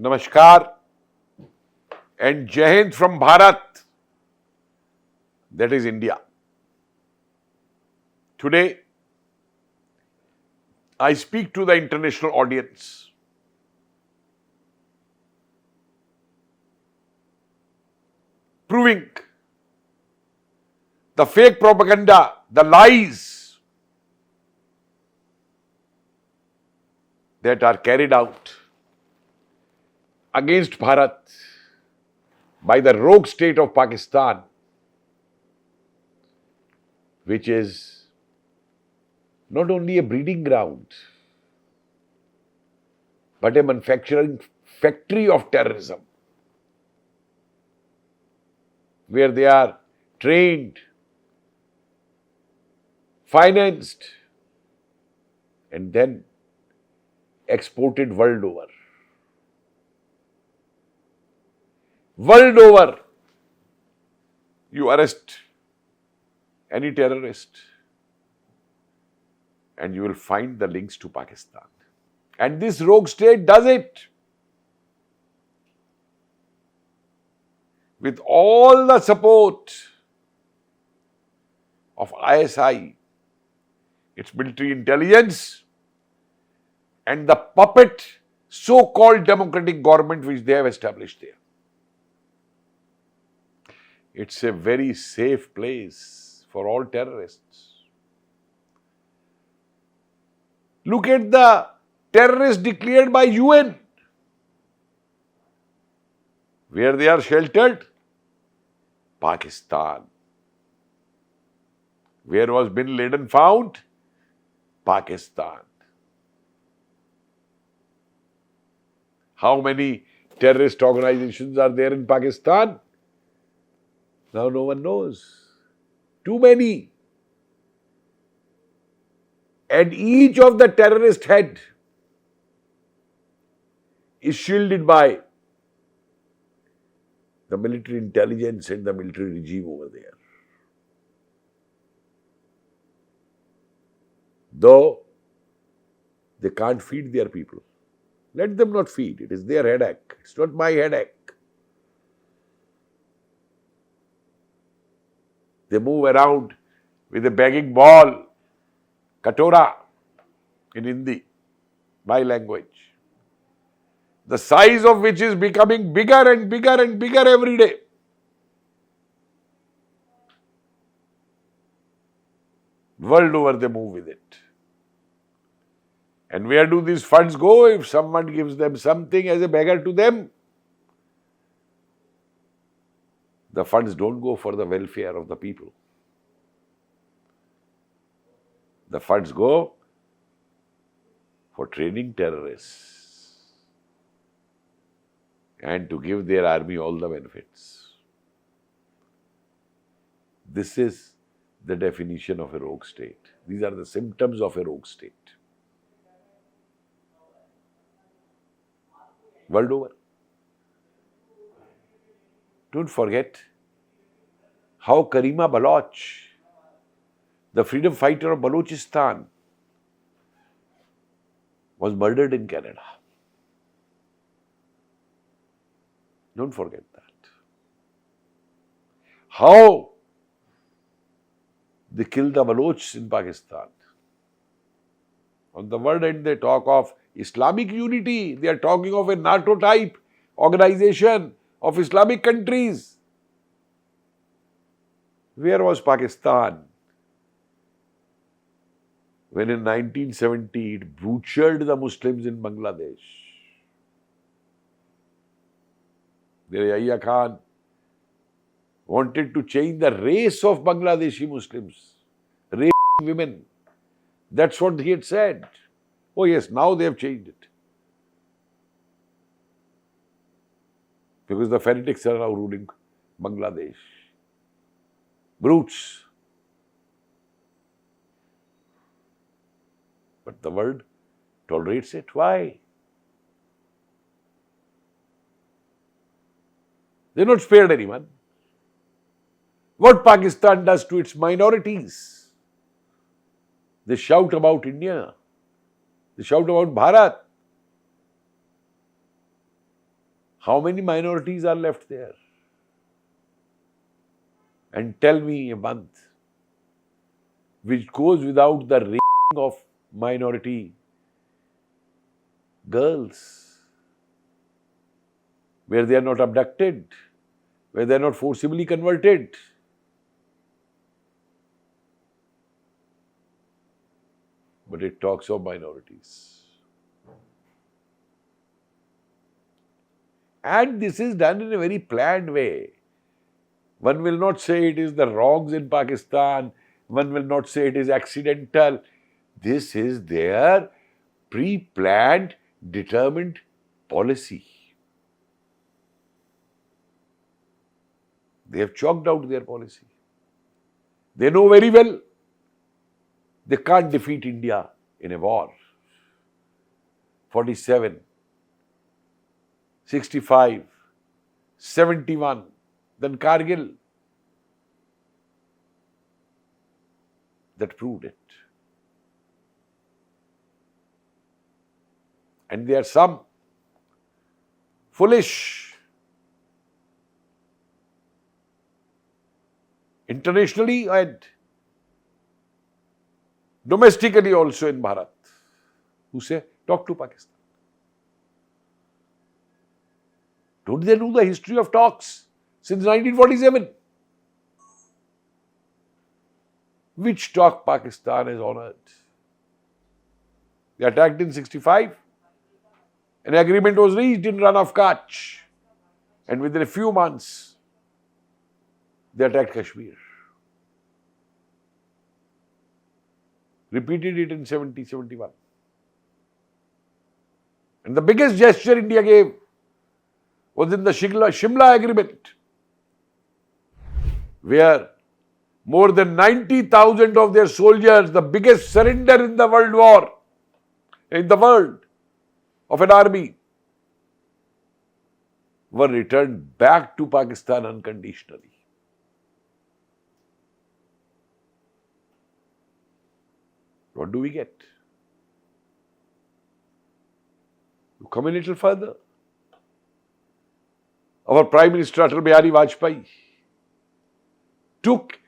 Namaskar and Jai Hind from Bharat, that is India. Today, I speak to the international audience. Proving the fake propaganda, the lies that are carried out against Bharat by the rogue state of Pakistan, which is not only a breeding ground, but a manufacturing factory of terrorism, where they are trained, financed, and then exported world over. World over, you arrest any terrorist and you will find the links to Pakistan. And this rogue state does it with all the support of ISI, its military intelligence, and the puppet so-called democratic government which they have established there. It's a very safe place for all terrorists. Look at the terrorists declared by UN. Where they are sheltered? Pakistan. Where was Bin Laden found? Pakistan. How many terrorist organizations are there in Pakistan? Now no one knows. Too many. And each of the terrorist head is shielded by the military intelligence and the military regime over there. Though they can't feed their people. Let them not feed. It is their headache. It's not my headache. They move around with a begging ball, katora in Hindi, my language, the size of which is becoming bigger and bigger and bigger every day. World over they move with it. And where do these funds go? If someone gives them something as a beggar to them, the funds don't go for the welfare of the people. The funds go for training terrorists and to give their army all the benefits. This is the definition of a rogue state. These are the symptoms of a rogue state. World over. Don't forget how Karima Baloch, the freedom fighter of Balochistan, was murdered in Canada. Don't forget that. How they killed the Balochs in Pakistan. On the one hand, they talk of Islamic unity. They are talking of a NATO-type organization of Islamic countries. Where was Pakistan when in 1970 it butchered the Muslims in Bangladesh? Yahya Khan wanted to change the race of Bangladeshi Muslims, rape women. That's what he had said. Oh yes, now they have changed it. Because the fanatics are now ruling Bangladesh. Brutes. But the world tolerates it. Why? They're not spared anyone. What Pakistan does to its minorities? They shout about India. They shout about Bharat. How many minorities are left there? And tell me a month which goes without the raping of minority girls, where they are not abducted, where they are not forcibly converted. But it talks of minorities. And this is done in a very planned way. One will not say it is the wrongs in Pakistan. One will not say it is accidental. This is their pre-planned, determined policy. They have chalked out their policy. They know very well they can't defeat India in a war. 47, 65, 71, then Kargil. That proved it. And there are some foolish, internationally and domestically also in Bharat, who say, talk to Pakistan. Don't they know the history of talks since 1947? Which talk Pakistan has honored? They attacked in 65. An agreement was reached in Run of Kutch. And within a few months, they attacked Kashmir. Repeated it in 70, 71. And the biggest gesture India gave was in the Shimla Agreement, where more than 90,000 of their soldiers, the biggest surrender in the world war, in the world of an army, were returned back to Pakistan unconditionally. What do we get? You come a little further. Our Prime Minister Atal Bihari Vajpayee took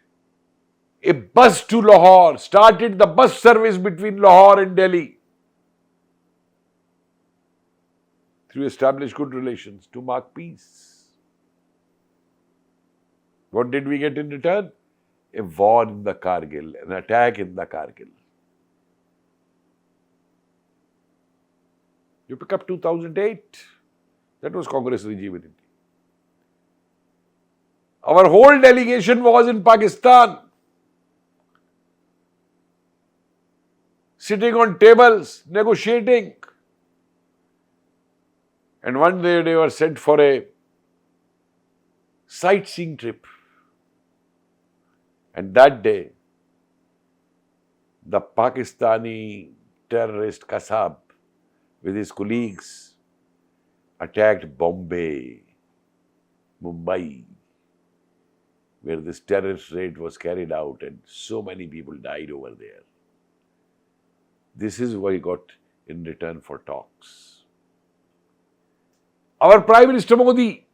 a bus to Lahore, started the bus service between Lahore and Delhi to establish good relations, to mark peace. What did we get in return? A war in the Kargil, an attack in the Kargil. You pick up 2008, that was Congress regime in India. Our whole delegation was in Pakistan, sitting on tables, negotiating. And one day they were sent for a sightseeing trip. And that day, the Pakistani terrorist Kasab with his colleagues attacked Bombay, Mumbai, where this terrorist raid was carried out and so many people died over there. This is what he got in return for talks. Our Prime Minister Modi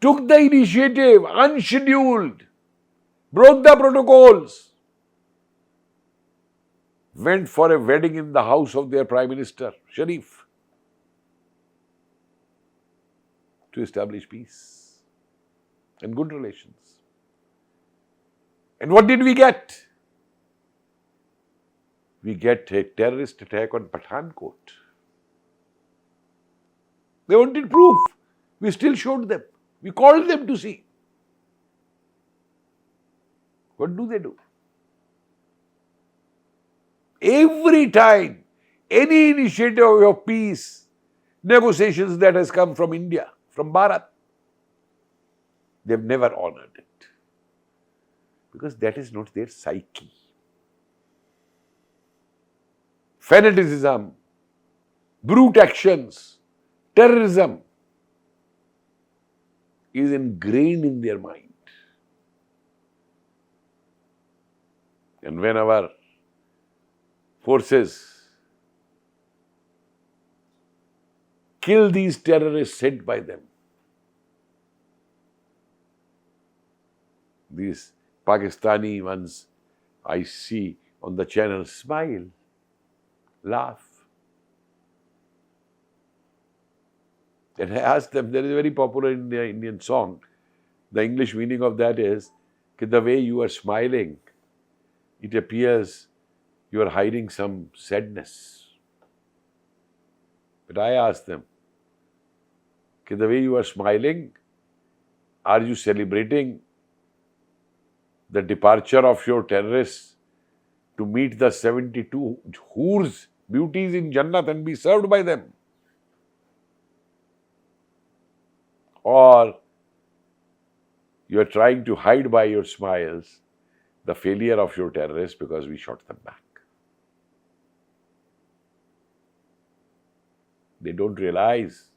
took the initiative, unscheduled, broke the protocols, went for a wedding in the house of their Prime Minister, Sharif, to establish peace and good relations. And what did we get? We get a terrorist attack on Pathankot. They wanted proof. We still showed them. We called them to see. What do they do? Every time, any initiative of peace, negotiations that has come from India, from Bharat, they've never honored it. Because that is not their psyche. Fanaticism, brute actions, terrorism is ingrained in their mind. And when our forces kill these terrorists sent by them. These Pakistani ones I see on the channel smile, laugh. And I asked them, there is a very popular Indian song. The English meaning of that is, the way you are smiling, it appears you are hiding some sadness. But I asked them, the way you are smiling, are you celebrating the departure of your terrorists to meet the 72 hoors, beauties in Jannat and be served by them? Or you are trying to hide by your smiles the failure of your terrorists because we shot them back. They don't realize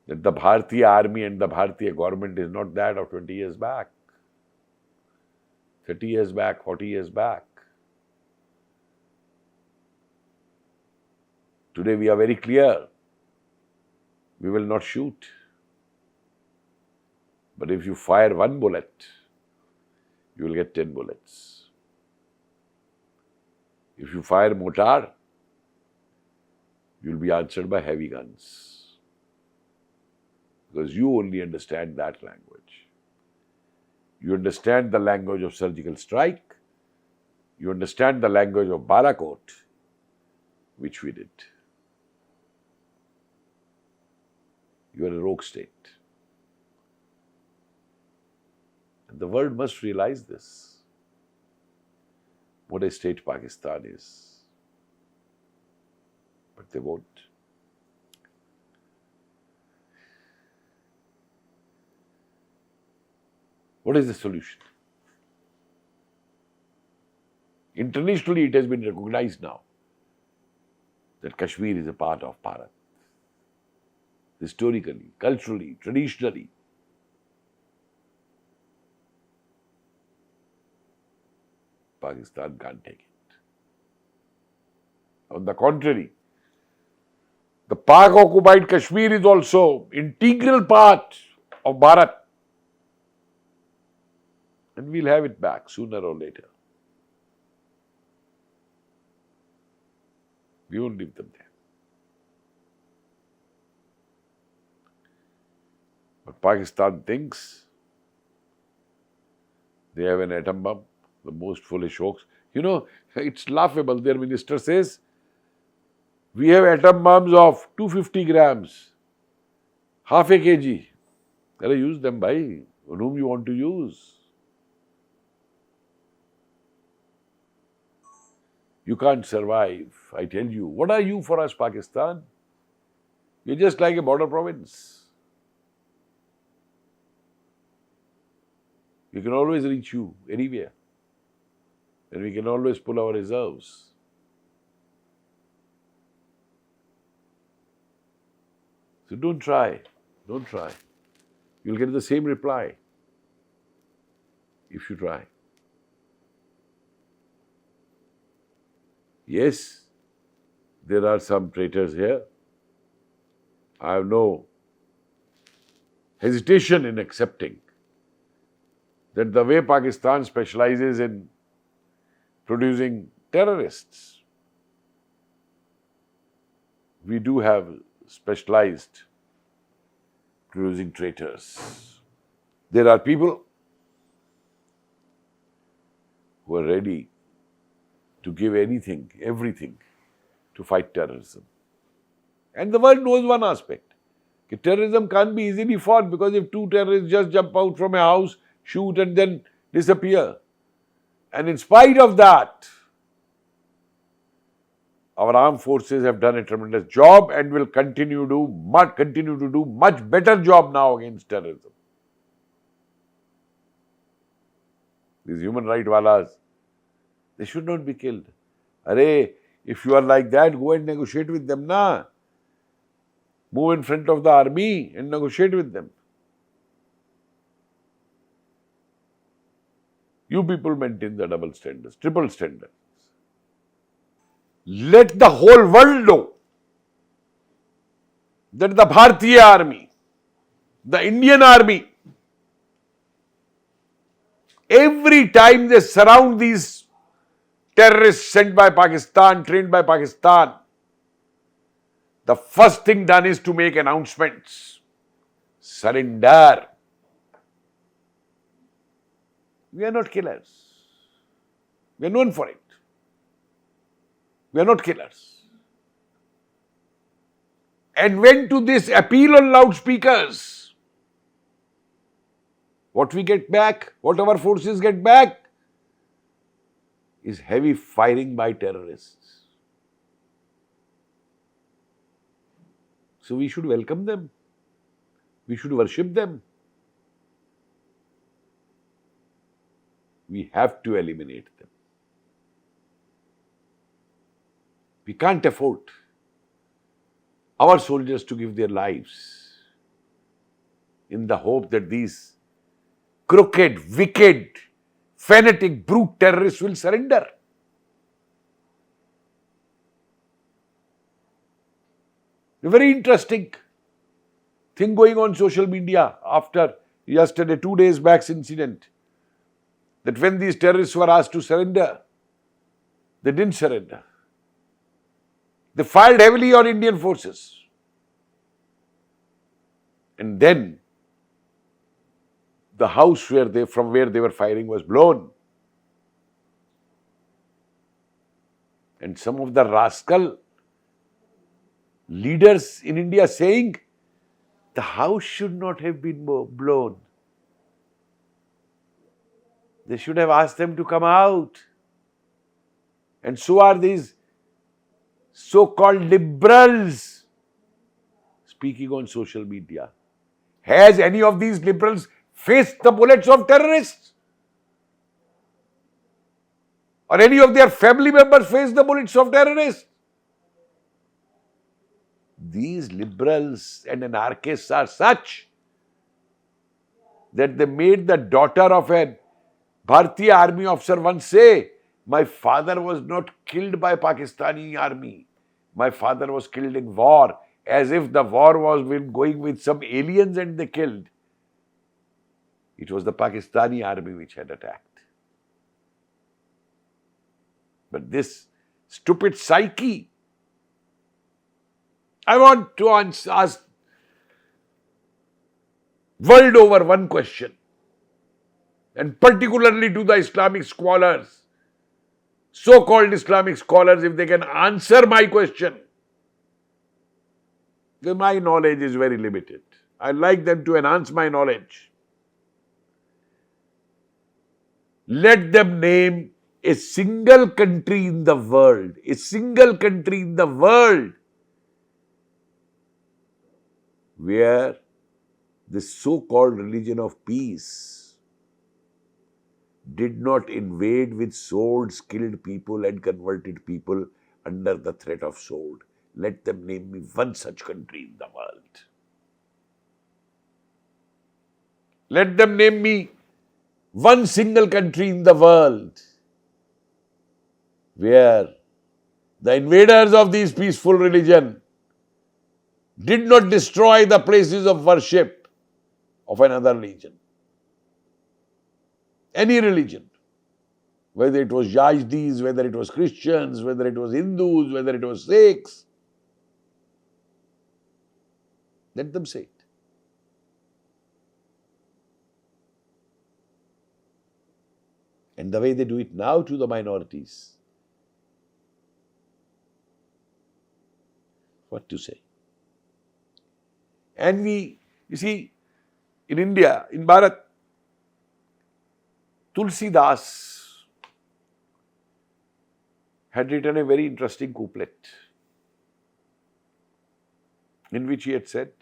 that the Bharatiya army and the Bharatiya government is not that of 20 years back, 30 years back, 40 years back. Today we are very clear. We will not shoot. But if you fire one bullet, you will get 10 bullets. If you fire mortar, you will be answered by heavy guns. Because you only understand that language. You understand the language of surgical strike. You understand the language of Balakot, which we did. You are a rogue state. And the world must realize this. What a state Pakistan is. But they won't. What is the solution? Internationally, it has been recognized now that Kashmir is a part of Bharat. Historically, culturally, traditionally. Pakistan can't take it. On the contrary, the Pak-occupied Kashmir is also integral part of Bharat. And we'll have it back sooner or later. We won't leave them there. But Pakistan thinks they have an atom bomb, the most foolish hoax. You know, it's laughable. Their minister says, we have atom bombs of 250 grams, half a kg. Use them by whom you want to use. You can't survive, I tell you. What are you for us, Pakistan? You're just like a border province. We can always reach you anywhere. And we can always pull our reserves. So don't try. Don't try. You'll get the same reply if you try. Yes, there are some traitors here. I have no hesitation in accepting that the way Pakistan specializes in producing terrorists, we do have specialized producing traitors. There are people who are ready to give anything, everything to fight terrorism. And the world knows one aspect. Terrorism can't be easily fought because if two terrorists just jump out from a house, shoot and then disappear. And in spite of that, our armed forces have done a tremendous job and will continue to do much better job now against terrorism. These human rights wallahs, they should not be killed. Arey, if you are like that, go and negotiate with them, na. Move in front of the army and negotiate with them. You people maintain the double standards, triple standards. Let the whole world know that the Bharatiya army, the Indian army, every time they surround these terrorists sent by Pakistan, trained by Pakistan, the first thing done is to make announcements. Surrender. We are not killers. We are known for it. We are not killers. And when to this appeal on loudspeakers, what we get back, what our forces get back, is heavy firing by terrorists. So we should welcome them. We should worship them. We have to eliminate them. We can't afford our soldiers to give their lives in the hope that these crooked, wicked, fanatic, brute terrorists will surrender. A very interesting thing going on social media after yesterday, 2 days back's incident, that when these terrorists were asked to surrender, they didn't surrender. They fired heavily on Indian forces. And then the house from where they were firing was blown. And some of the rascal leaders in India saying the house should not have been blown. They should have asked them to come out. And so are these so-called liberals speaking on social media. Has any of these liberals faced the bullets of terrorists? Or any of their family members faced the bullets of terrorists? These liberals and anarchists are such that they made the daughter of a Bharatiya army officer once say, "My father was not killed by Pakistani army. My father was killed in war," as if the war was going with some aliens and they killed. It was the Pakistani army which had attacked. But this stupid psyche, I want to ask world over one question, and particularly to the Islamic scholars, so-called Islamic scholars, if they can answer my question. My knowledge is very limited. I'd like them to enhance my knowledge. Let them name a single country in the world, where the so-called religion of peace did not invade with swords, killed people and converted people under the threat of sword. Let them name me one such country in the world. Let them name me one single country in the world where the invaders of this peaceful religion did not destroy the places of worship of another religion. Any religion, whether it was Yazdis, whether it was Christians, whether it was Hindus, whether it was Sikhs, let them say it. And the way they do it now to the minorities, what to say? And you see, in India, in Bharat, Tulsidas had written a very interesting couplet in which he had said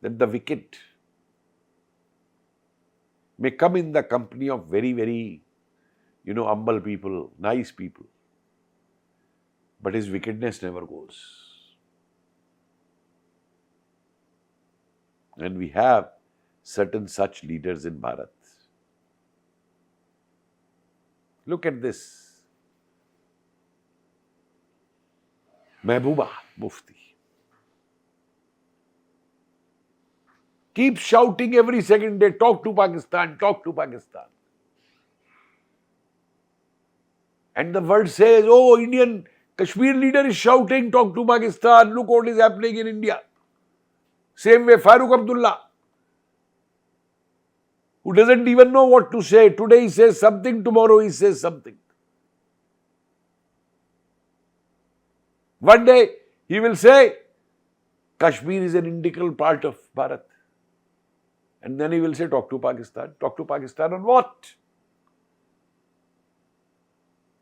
that the wicked may come in the company of very, very, humble people, nice people, but his wickedness never goes. And we have certain such leaders in Bharat. Look at this. Mehbooba Mufti. keep shouting every second day, talk to Pakistan, talk to Pakistan. And the world says, oh, Indian Kashmir leader is shouting, talk to Pakistan, look what is happening in India. Same way, Farooq Abdullah, who doesn't even know what to say. Today he says something, tomorrow he says something. One day he will say, Kashmir is an integral part of Bharat. And then he will say, talk to Pakistan. Talk to Pakistan on what?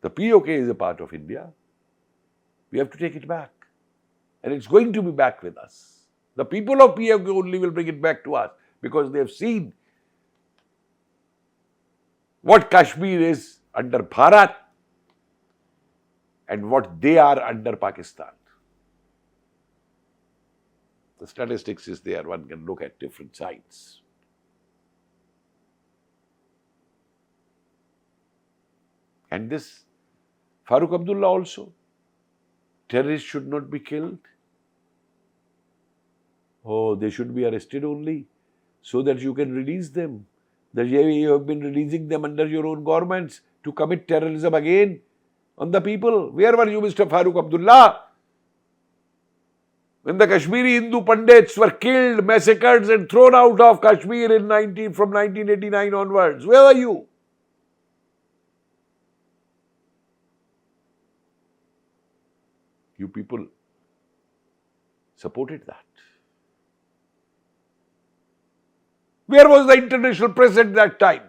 The POK is a part of India. We have to take it back. And it's going to be back with us. The people of POK only will bring it back to us because they have seen what Kashmir is under Bharat and what they are under Pakistan. The statistics is there, one can look at different sides. And this Farooq Abdullah also, terrorists should not be killed. Oh, they should be arrested only so that you can release them. That you have been releasing them under your own governments to commit terrorism again on the people. Where were you, Mr. Farooq Abdullah? When the Kashmiri Hindu Pandits were killed, massacred and thrown out of Kashmir from 1989 onwards, where were you? You people supported that. Where was the international press at that time?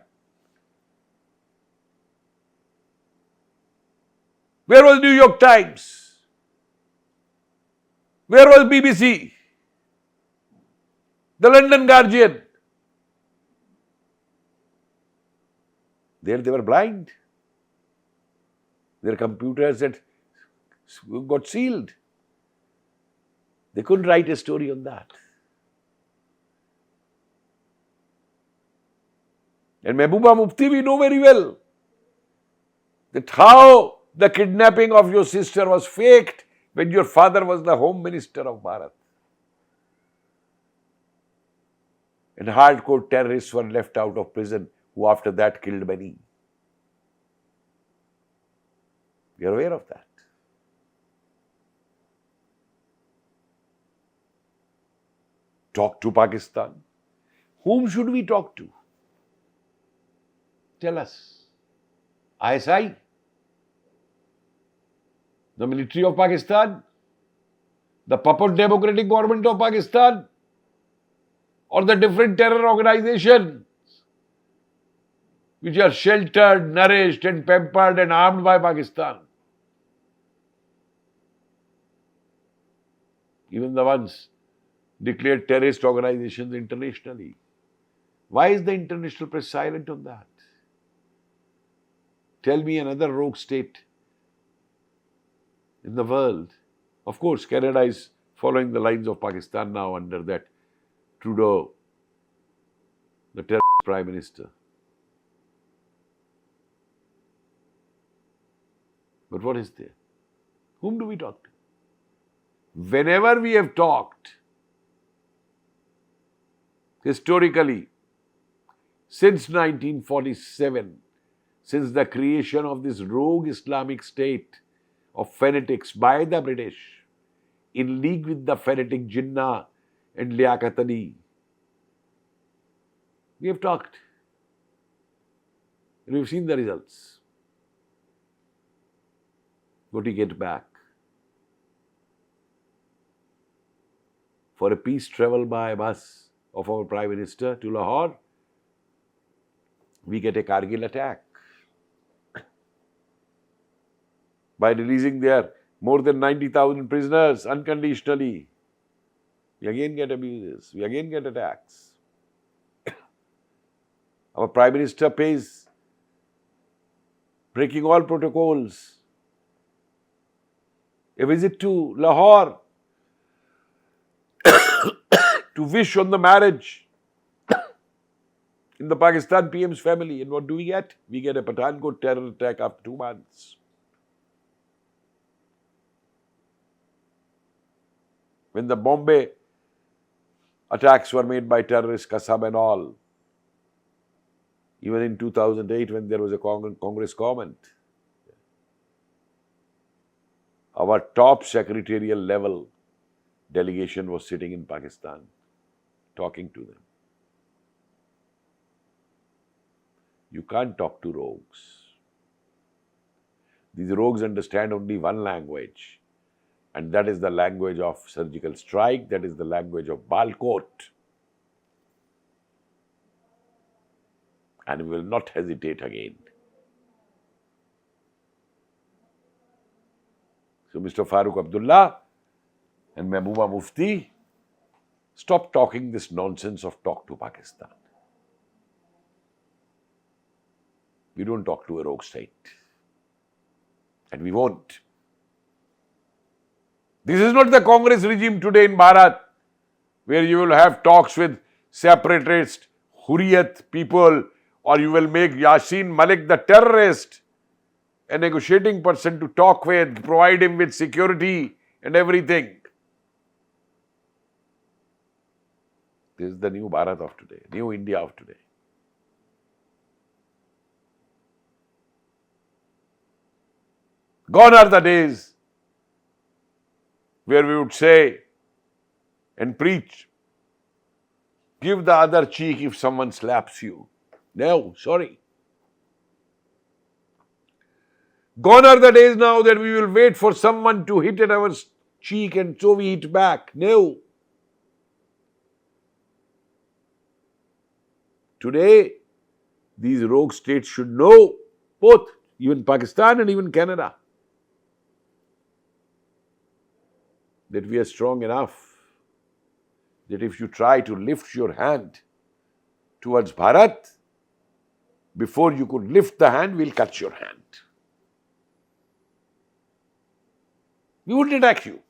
Where was New York Times? Where was BBC? The London Guardian? There they were blind. Their computers had got sealed. They couldn't write a story on that. And Mehbooba Mufti, we know very well that how the kidnapping of your sister was faked when your father was the Home Minister of Bharat. And hardcore terrorists were left out of prison who after that killed many. We are aware of that. Talk to Pakistan. Whom should we talk to? Tell us. ISI? The military of Pakistan? The puppet democratic government of Pakistan? Or the different terror organizations which are sheltered, nourished and pampered and armed by Pakistan? Even the ones declared terrorist organizations internationally. Why is the international press silent on that? Tell me another rogue state in the world. Of course, Canada is following the lines of Pakistan now under that Trudeau, the terrorist prime minister. But what is there? Whom do we talk to? Whenever we have talked, historically, since 1947, since the creation of this rogue Islamic state of fanatics by the British, in league with the fanatic Jinnah and Liaquat Ali, we have talked. And we've seen the results. What do you get back? For a peace travel by bus of our Prime Minister to Lahore, we get a Kargil attack. By releasing their more than 90,000 prisoners unconditionally, we again get abuses, we again get attacks. Our Prime Minister pays, breaking all protocols, a visit to Lahore to wish on the marriage in the Pakistan PM's family. And what do we get? We get a Pathankot terror attack after 2 months. When the Bombay attacks were made by terrorists, Qassam and all. Even in 2008 when there was a Congress government. Our top secretarial level delegation was sitting in Pakistan, talking to them. You can't talk to rogues. These rogues understand only one language, and that is the language of surgical strike, that is the language of Balkot. And we will not hesitate again. So Mr. Farooq Abdullah and Mehbooba Mufti, stop talking this nonsense of talk to Pakistan. We don't talk to a rogue state. And we won't. This is not the Congress regime today in Bharat, where you will have talks with separatist, Hurriyat people, or you will make Yasin Malik the terrorist, a negotiating person to talk with, provide him with security and everything. This is the new Bharat of today, new India of today. Gone are the days where we would say and preach, give the other cheek if someone slaps you. No, sorry. Gone are the days now that we will wait for someone to hit at our cheek and so we hit back. No. Today, these rogue states should know, both, even Pakistan and even Canada, that we are strong enough that if you try to lift your hand towards Bharat, before you could lift the hand, we'll cut your hand. We wouldn't attack you.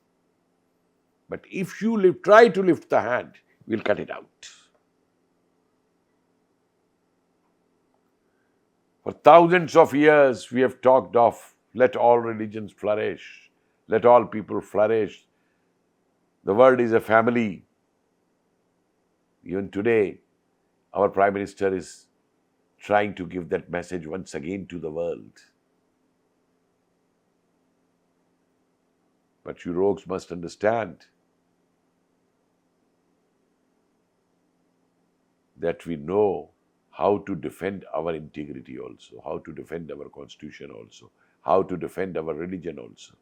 But if you try to lift the hand, we'll cut it out. For thousands of years, we have talked of let all religions flourish, let all people flourish. The world is a family. Even today, our Prime Minister is trying to give that message once again to the world. But you rogues must understand that we know how to defend our integrity also, how to defend our constitution also, how to defend our religion also.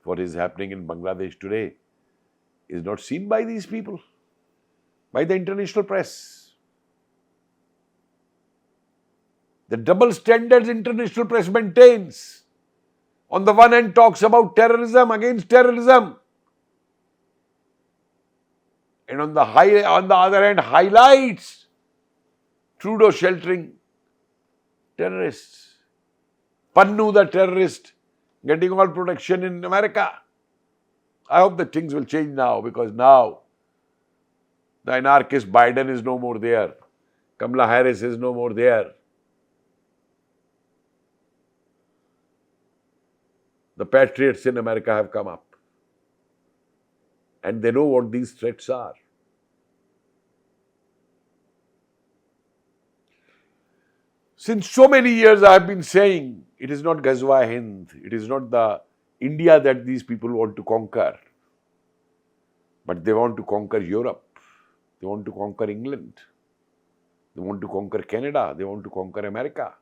What is happening in Bangladesh today is not seen by these people, by the international press. The double standards international press maintains. On the one hand talks about terrorism against terrorism, and on the other hand highlights Trudeau sheltering terrorists. Pannu the terrorist getting all protection in America. I hope that things will change now, because now the anarchist Biden is no more there. Kamala Harris is no more there. The patriots in America have come up. And they know what these threats are. Since so many years I have been saying, it is not Ghazwa Hind, it is not the India that these people want to conquer. But they want to conquer Europe, they want to conquer England, they want to conquer Canada, they want to conquer America.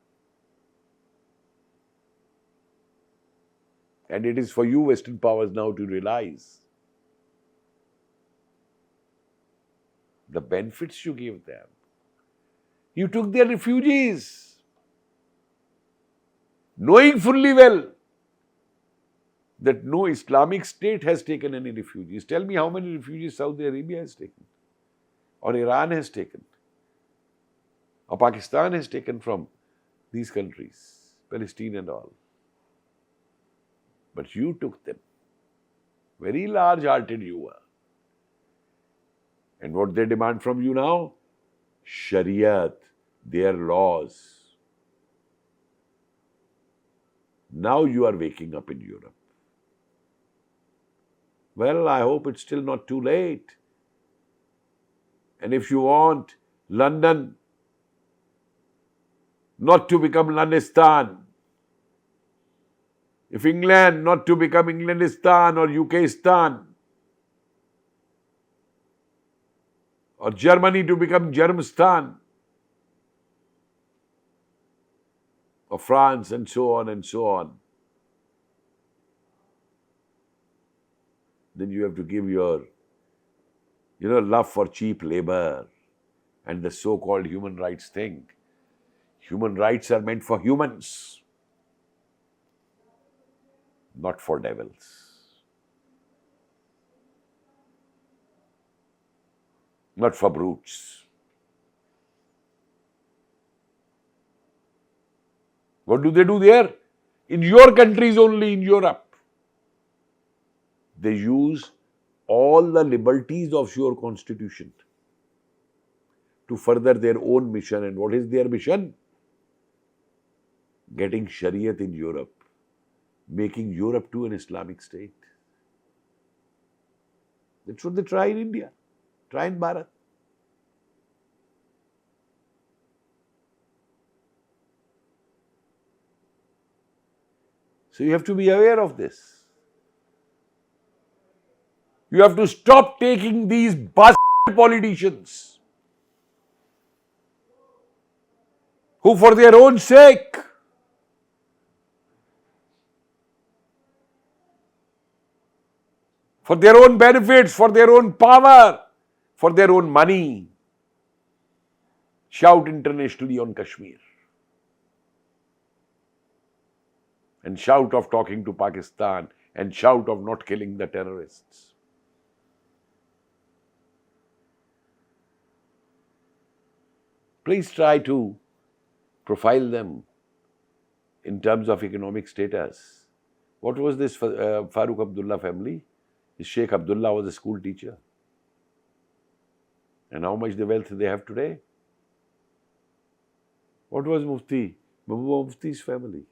And it is for you Western powers now to realize the benefits you give them. You took their refugees, knowing fully well that no Islamic state has taken any refugees. Tell me how many refugees Saudi Arabia has taken, or Iran has taken, or Pakistan has taken from these countries, Palestine and all. But you took them. Very large-hearted you were. And what they demand from you now? Shariat, their laws. Now you are waking up in Europe. Well, I hope it's still not too late. And if you want London not to become Londistan, if England not to become Englandistan or UKistan, or Germany to become Germistan, or France and so on, then you have to give your, love for cheap labor and the so-called human rights thing. Human rights are meant for humans, not for devils. Not for brutes. What do they do there? In your countries only, in Europe. They use all the liberties of your constitution to further their own mission. And what is their mission? Getting Shariat in Europe, making Europe to an Islamic state. That's what they try in India, try in Bharat. So you have to be aware of this. You have to stop taking these politicians who, for their own sake, for their own benefits, for their own power, for their own money, shout internationally on Kashmir and shout of talking to Pakistan and shout of not killing the terrorists. Please try to profile them in terms of economic status. What was this Farooq Abdullah family? Sheikh Abdullah was a school teacher. And how much the wealth they have today? What was Mufti? Mahbooba Mufti's family.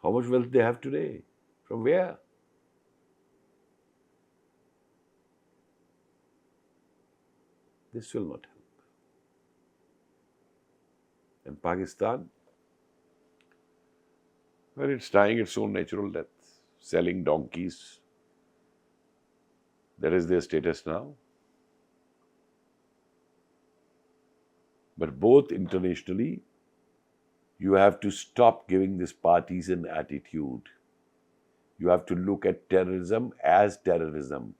How much wealth they have today? From where? This will not help. And Pakistan, well, it's dying its own natural death, selling donkeys. That is their status now. But both internationally, you have to stop giving this partisan attitude. You have to look at terrorism as terrorism.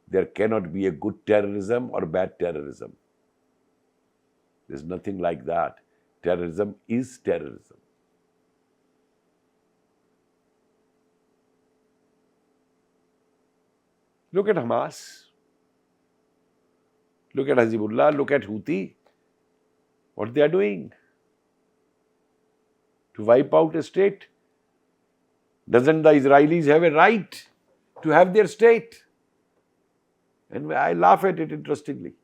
There cannot be a good terrorism or bad terrorism. There's nothing like that. Terrorism is terrorism. Look at Hamas. Look at Hezbollah. Look at Houthi. What they are doing to wipe out a state. Doesn't the Israelis have a right to have their state? And I laugh at it interestingly.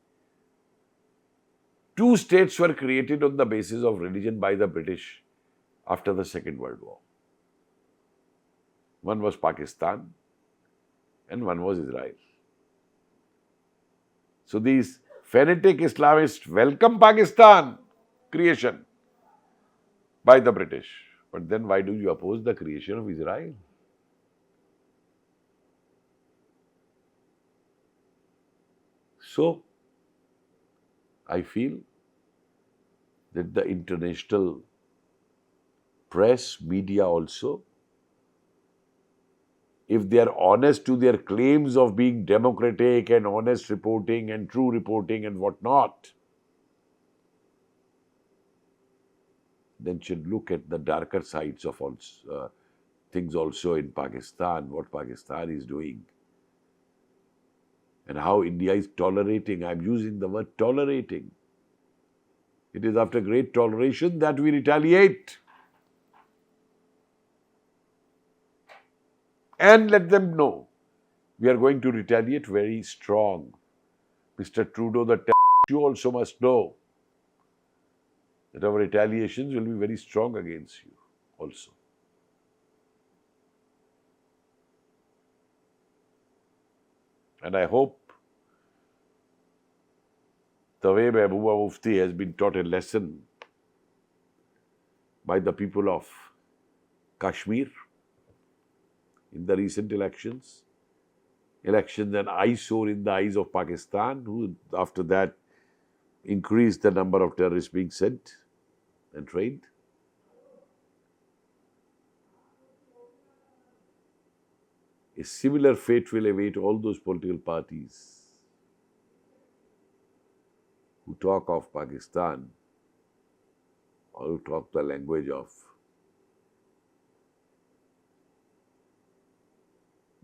2 states were created on the basis of religion by the British after the Second World War. One was Pakistan and one was Israel. So these fanatic Islamists welcome Pakistan creation by the British. But then why do you oppose the creation of Israel? So, I feel that the international press, media also, if they are honest to their claims of being democratic and honest reporting and true reporting and whatnot, then should look at the darker sides of things also in Pakistan, what Pakistan is doing, and how India is tolerating. I'm using the word tolerating. It is after great toleration that we retaliate. And let them know we are going to retaliate very strong. Mr. Trudeau, you also must know that our retaliations will be very strong against you also. And I hope the way Mehbooba Mufti has been taught a lesson by the people of Kashmir in the recent elections an eyesore in the eyes of Pakistan, who after that increased the number of terrorists being sent and trained. A similar fate will await all those political parties who talk of Pakistan or who talk the language of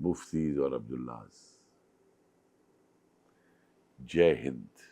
Muftis or Abdullahs. Jai Hind.